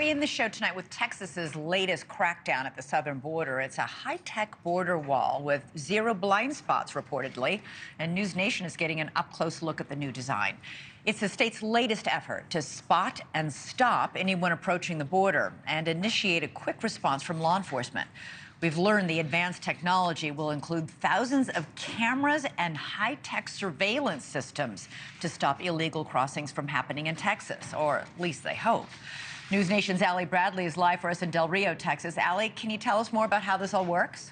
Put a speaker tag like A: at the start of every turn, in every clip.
A: we end the show tonight with Texas's latest crackdown at the southern border. It's a high-tech border wall with 0 blind spots, reportedly, and NewsNation is getting an up-close look at the new design. It's the state's latest effort to spot and stop anyone approaching the border and initiate a quick response from law enforcement. We've learned the advanced technology will include thousands of cameras and high-tech surveillance systems to stop illegal crossings from happening in Texas, or at least they hope. NewsNation's Allie Bradley is live for us in Del Rio, Texas. Allie, can you tell us more about how this all works?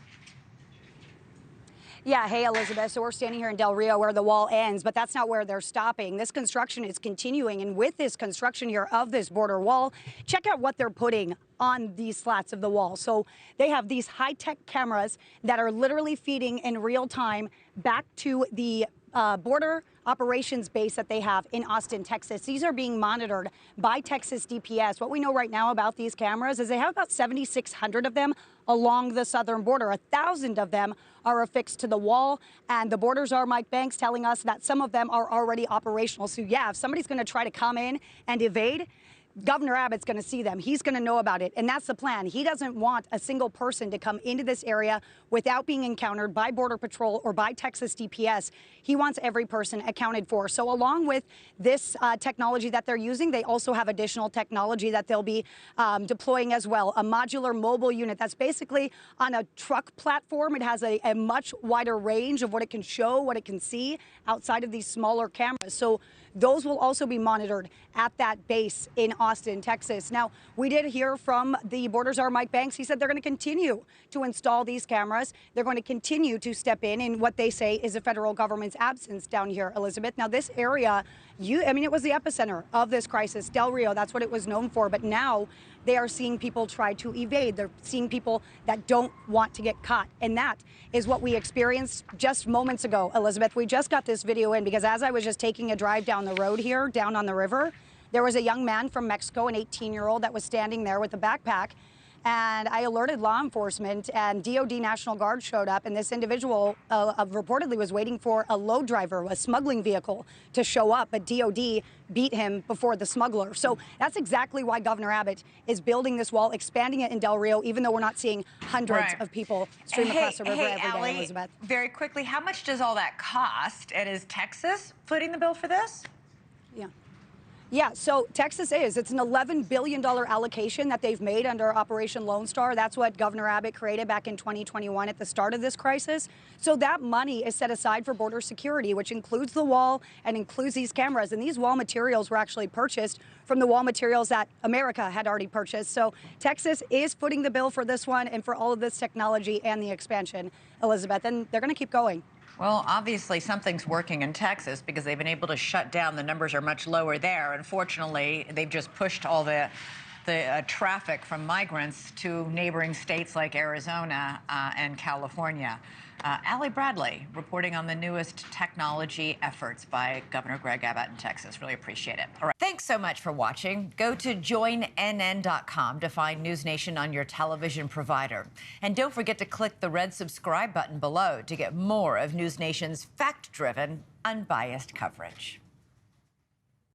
B: Yeah, hey, Elizabeth. So we're standing here in Del Rio where the wall ends, but that's not where they're stopping. This construction is continuing, and with this construction here of this border wall, check out what they're putting on these slats of the wall. So they have these high-tech cameras that are literally feeding in real time back to the border operations base that they have in Austin, Texas. These are being monitored by Texas DPS. What we know right now about these cameras is they have about 7,600 of them along the southern border. 1,000 of them are affixed to the wall, and the border czar Mike Banks telling us that some of them are already operational. So yeah, if somebody's going to try to come in and evade, Governor Abbott's going to see them. He's going to know about it, and that's the plan. He doesn't want a single person to come into this area without being encountered by Border Patrol or by Texas DPS. He wants every person accounted for. So along with this technology that they're using, they also have additional technology that they'll be deploying as well. A modular mobile unit that's basically on a truck platform. It has a much wider range of what it can show, what it can see outside of these smaller cameras. So those will also be monitored at that base in Austin, Texas. Now, we did hear from the border czar Mike Banks. He said they're going to continue to install these cameras. They're going to continue to step in what they say is the federal government's absence down here, Elizabeth. Now, this area, it was the epicenter of this crisis. Del Rio, that's what it was known for. But now they are seeing people try to evade. They're seeing people that don't want to get caught. And that is what we experienced just moments ago, Elizabeth. We just got this video in because as I was just taking a drive down the road here, down on the river, there was a young man from Mexico, an 18-year-old, that was standing there with a backpack. And I alerted law enforcement, and DOD National Guard showed up, and this individual reportedly was waiting for a load driver, a smuggling vehicle, to show up, but DOD beat him before the smuggler. So that's exactly why Governor Abbott is building this wall, expanding it in Del Rio, even though we're not seeing hundreds of people stream across the river every day, Elizabeth.
A: Very quickly, how much does all that cost? And is Texas footing the bill for this?
B: Yeah, so Texas it's an $11 billion allocation that they've made under Operation Lone Star. That's what Governor Abbott created back in 2021 at the start of this crisis. So that money is set aside for border security, which includes the wall and includes these cameras. And these wall materials were actually purchased from the wall materials that America had already purchased. So Texas is footing the bill for this one and for all of this technology and the expansion, Elizabeth, and they're going to keep going.
A: Well, obviously something's working in Texas because they've been able to shut down. The numbers are much lower there. Unfortunately, they've just pushed all the traffic from migrants to neighboring states like Arizona and California. Allie Bradley reporting on the newest technology efforts by Governor Greg Abbott in Texas. Really appreciate it. All right. Thanks so much for watching. Go to joinnn.com to find NewsNation on your television provider. And don't forget to click the red subscribe button below to get more of NewsNation's fact-driven, unbiased coverage.